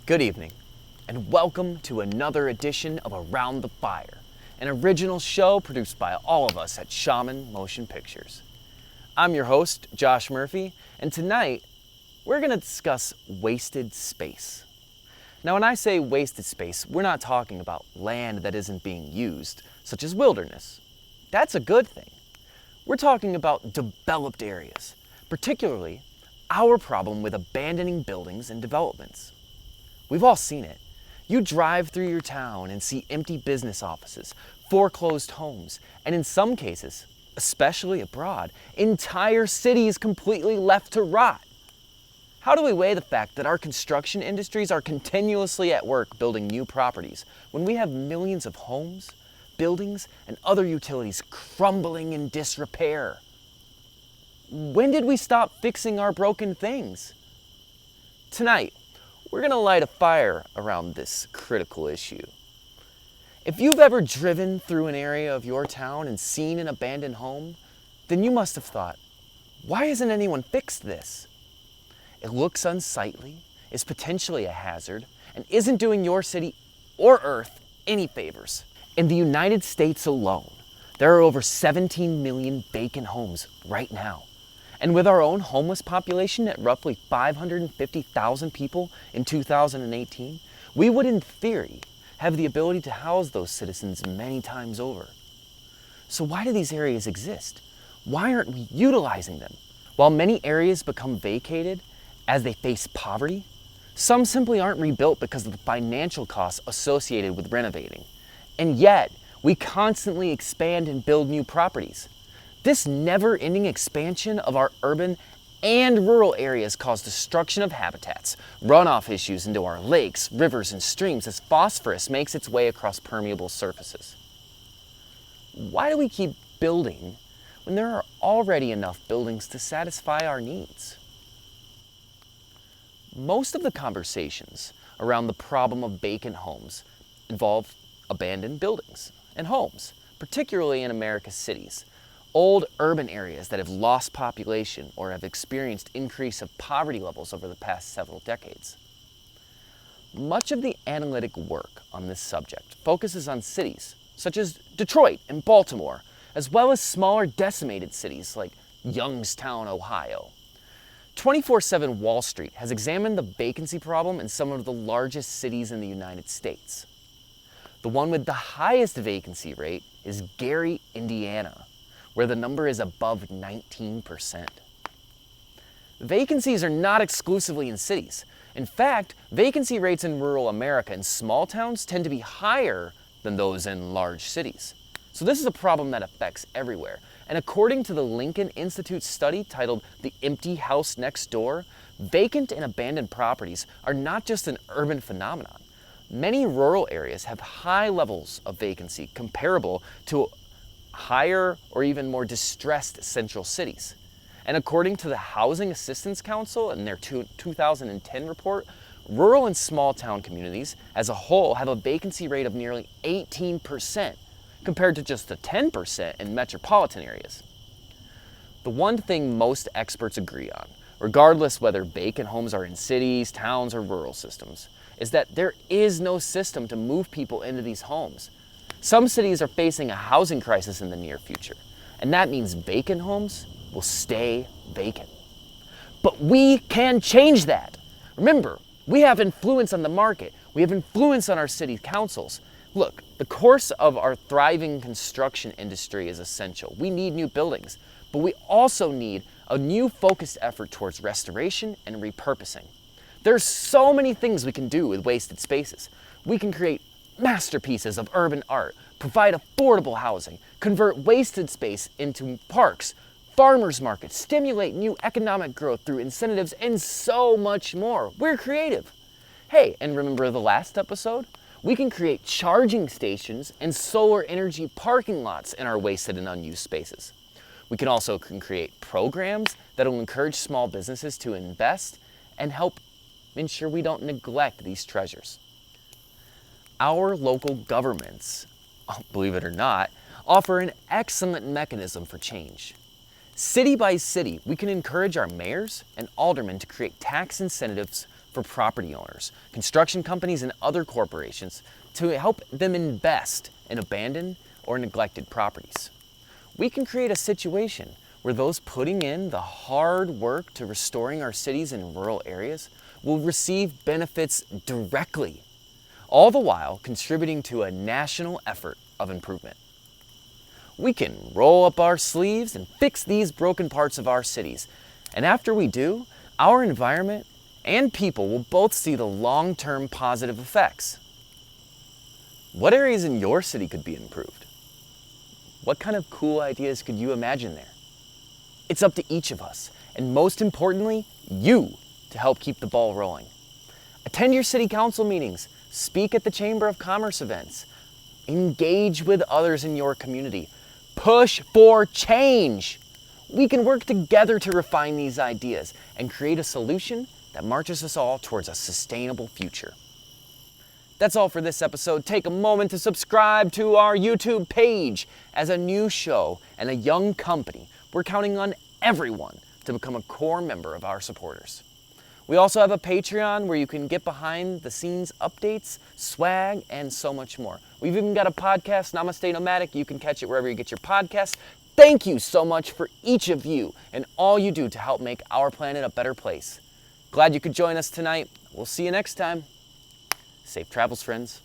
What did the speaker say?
Good evening, and welcome to another edition of Around the Fire, an original show produced by all of us at Shaman Motion Pictures. I'm your host, Josh Murphy, and tonight we're going to discuss wasted space. Now, when I say wasted space, we're not talking about land that isn't being used, such as wilderness. That's a good thing. We're talking about developed areas, particularly our problem with abandoning buildings and developments. We've all seen it. You drive through your town and see empty business offices, foreclosed homes, and in some cases, especially abroad, entire cities completely left to rot. How do we weigh the fact that our construction industries are continuously at work building new properties when we have millions of homes, buildings, and other utilities crumbling in disrepair? When did we stop fixing our broken things? Tonight, we're going to light a fire around this critical issue. If you've ever driven through an area of your town and seen an abandoned home, then you must have thought, why hasn't anyone fixed this? It looks unsightly, is potentially a hazard, and isn't doing your city or Earth any favors. In the United States alone, there are over 17 million vacant homes right now. And with our own homeless population at roughly 550,000 people in 2018, we would in theory have the ability to house those citizens many times over. So why do these areas exist? Why aren't we utilizing them? While many areas become vacated as they face poverty, some simply aren't rebuilt because of the financial costs associated with renovating. And yet, we constantly expand and build new properties. This never-ending expansion of our urban and rural areas cause destruction of habitats, runoff issues into our lakes, rivers, and streams as phosphorus makes its way across permeable surfaces. Why do we keep building when there are already enough buildings to satisfy our needs? Most of the conversations around the problem of vacant homes involve abandoned buildings and homes, particularly in America's cities. Old urban areas that have lost population or have experienced increase of poverty levels over the past several decades. Much of the analytic work on this subject focuses on cities such as Detroit and Baltimore, as well as smaller decimated cities like Youngstown, Ohio. 24/7 Wall Street has examined the vacancy problem in some of the largest cities in the United States. The one with the highest vacancy rate is Gary, Indiana, where the number is above 19%. Vacancies are not exclusively in cities. In fact, vacancy rates in rural America and small towns tend to be higher than those in large cities. So this is a problem that affects everywhere. And according to the Lincoln Institute study titled "The Empty House Next Door," vacant and abandoned properties are not just an urban phenomenon. Many rural areas have high levels of vacancy comparable to higher or even more distressed central cities. And according to the Housing Assistance Council in their 2010 report, rural and small town communities as a whole have a vacancy rate of nearly 18%, compared to just the 10% in metropolitan areas. The one thing most experts agree on, regardless whether vacant homes are in cities, towns, or rural systems, is that there is no system to move people into these homes. Some cities are facing a housing crisis in the near future, and that means vacant homes will stay vacant. But we can change that. Remember, we have influence on the market. We have influence on our city councils. Look, the course of our thriving construction industry is essential. We need new buildings, but we also need a new focused effort towards restoration and repurposing. There's so many things we can do with wasted spaces. We can create masterpieces of urban art, provide affordable housing, convert wasted space into parks, farmers markets, stimulate new economic growth through incentives, and so much more. We're creative. Hey, and remember the last episode? We can create charging stations and solar energy parking lots in our wasted and unused spaces. We can also create programs that will encourage small businesses to invest and help ensure we don't neglect these treasures. Our local governments, believe it or not, offer an excellent mechanism for change. City by city, we can encourage our mayors and aldermen to create tax incentives for property owners, construction companies, and other corporations to help them invest in abandoned or neglected properties. We can create a situation where those putting in the hard work to restoring our cities and rural areas will receive benefits directly, all the while contributing to a national effort of improvement. We can roll up our sleeves and fix these broken parts of our cities, and after we do, our environment and people will both see the long-term positive effects. What areas in your city could be improved? What kind of cool ideas could you imagine there? It's up to each of us, and most importantly, you, to help keep the ball rolling. Attend your city council meetings, speak at the Chamber of Commerce events, engage with others in your community, push for change. We can work together to refine these ideas and create a solution that marches us all towards a sustainable future. That's all for this episode. Take a moment to subscribe to our YouTube page. As a new show and a young company, we're counting on everyone to become a core member of our supporters. We also have a Patreon where you can get behind the scenes updates, swag, and so much more. We've even got a podcast, Namaste Nomadic. You can catch it wherever you get your podcasts. Thank you so much for each of you and all you do to help make our planet a better place. Glad you could join us tonight. We'll see you next time. Safe travels, friends.